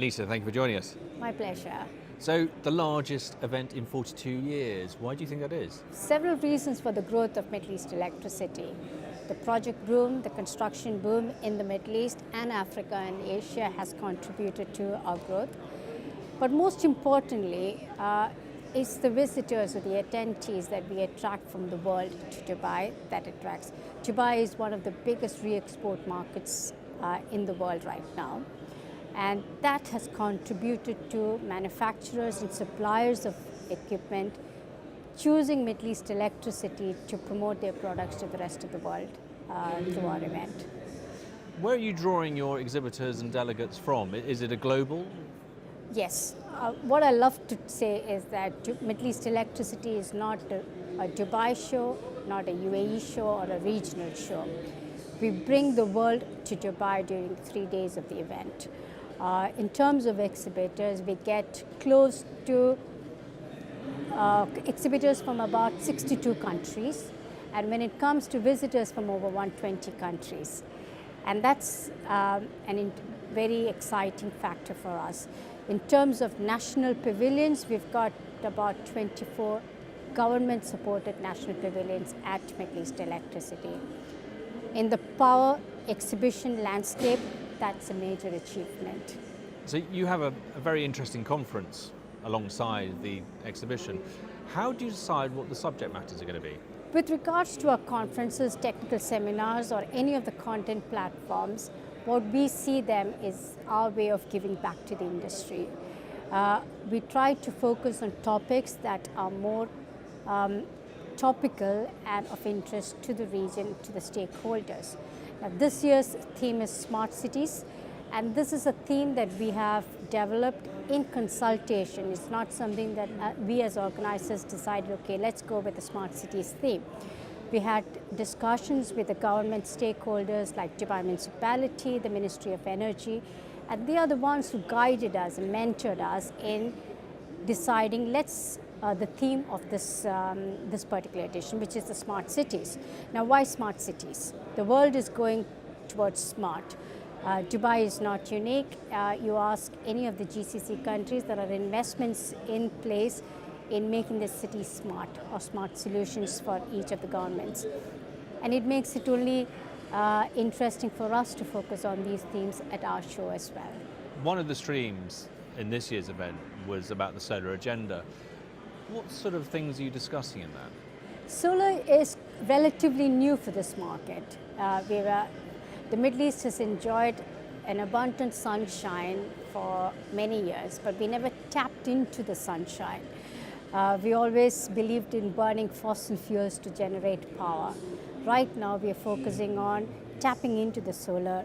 Anita, thank you for joining us. My pleasure. So, the largest event in 42 years. Why do you think that is? Several reasons for the growth of Middle East electricity. The project boom, the construction boom in the Middle East and Africa and Asia has contributed to our growth. But most importantly, it's the visitors or the attendees that we attract from the world to Dubai that attracts. Dubai is one of the biggest re-export markets in the world right now. And that has contributed to manufacturers and suppliers of equipment choosing Middle East electricity to promote their products to the rest of the world through our event. Where are you drawing your exhibitors and delegates from? Is it a global? Yes. What I love to say is that Middle East electricity is not a Dubai show, not a UAE show or a regional show. We bring the world to Dubai during 3 days of the event. In terms of exhibitors, we get close to exhibitors from about 62 countries, and when it comes to visitors from over 120 countries. And that's a very exciting factor for us. In terms of national pavilions, we've got about 24 government-supported national pavilions at Middle East Electricity. In the power exhibition landscape, that's a major achievement. So you have a very interesting conference alongside the exhibition. How do you decide what the subject matters are going to be? With regards to our conferences, technical seminars, or any of the content platforms, what we see them is our way of giving back to the industry. We try to focus on topics that are more topical and of interest to the region, to the stakeholders. Now, this year's theme is smart cities, and this is a theme that we have developed in consultation. It's not something that we as organizers decided, okay, let's go with the smart cities theme. We had discussions with the government stakeholders like Dubai Municipality, the Ministry of Energy, and they are the ones who guided us and mentored us in deciding the theme of this particular edition, which is the smart cities. Now, why smart cities? The world is going towards smart. Dubai is not unique. You ask any of the GCC countries, there are investments in place in making the city smart or smart solutions for each of the governments. And it makes it only interesting for us to focus on these themes at our show as well. One of the streams in this year's event was about the solar agenda. What sort of things are you discussing in that? Solar is relatively new for this market. The Middle East has enjoyed an abundant sunshine for many years, but we never tapped into the sunshine. We always believed in burning fossil fuels to generate power. Right now, we are focusing on tapping into the solar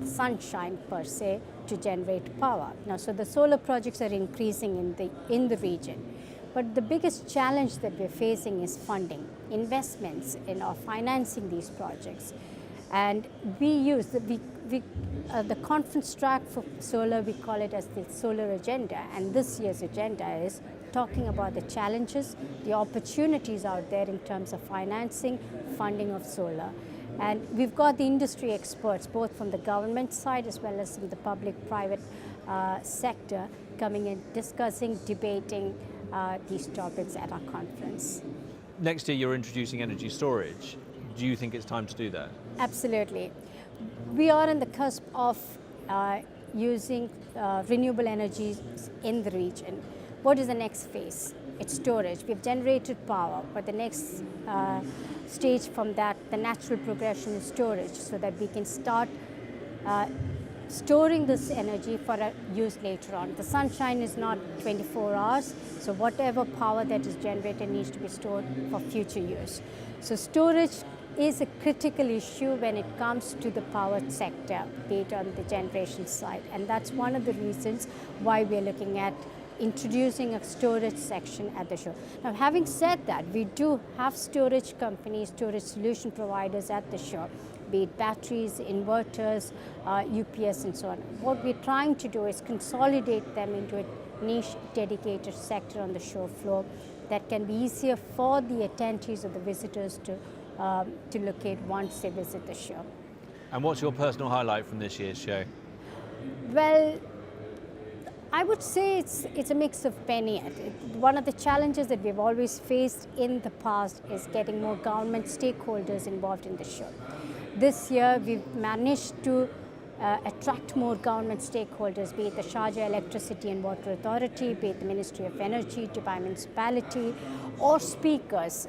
sunshine per se to generate power. Now, so the solar projects are increasing in the region. But the biggest challenge that we're facing is funding, investments in or financing these projects. And we use the conference track for solar, we call it as the solar agenda. And this year's agenda is talking about the challenges, the opportunities out there in terms of financing, funding of solar. And we've got the industry experts, both from the government side as well as from the public-private sector, coming in, discussing, debating these topics at our conference. Next year, you're introducing energy storage. Do you think it's time to do that? Absolutely. We are on the cusp of using renewable energies in the region. What is the next phase? It's storage. We've generated power, but the next stage from that, the natural progression is storage, so that we can start storing this energy for use later on. The sunshine is not 24 hours, so whatever power that is generated needs to be stored for future use. So storage is a critical issue when it comes to the power sector, be it on the generation side. And that's one of the reasons why we're looking at introducing a storage section at the show. Now, having said that, we do have storage companies, storage solution providers at the show, be it batteries, inverters, UPS, and so on. What we're trying to do is consolidate them into a niche dedicated sector on the show floor that can be easier for the attendees or the visitors to locate once they visit the show. And what's your personal highlight from this year's show? Well, I would say it's a mix of many. One of the challenges that we've always faced in the past is getting more government stakeholders involved in the show. This year we've managed to attract more government stakeholders, be it the Sharjah Electricity and Water Authority, be it the Ministry of Energy, Dubai Municipality, or speakers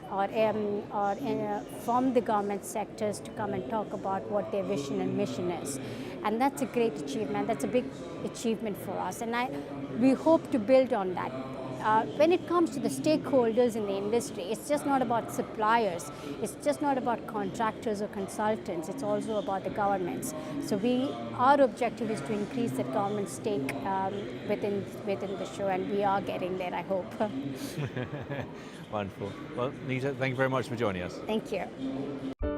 from the government sectors to come and talk about what their vision and mission is. And that's a great achievement. That's a big achievement for us. And we hope to build on that. When it comes to the stakeholders in the industry, it's just not about suppliers. It's just not about contractors or consultants. It's also about the governments. So our objective is to increase that government stake within the show, and we are getting there, I hope. Wonderful. Well, Anita, thank you very much for joining us. Thank you.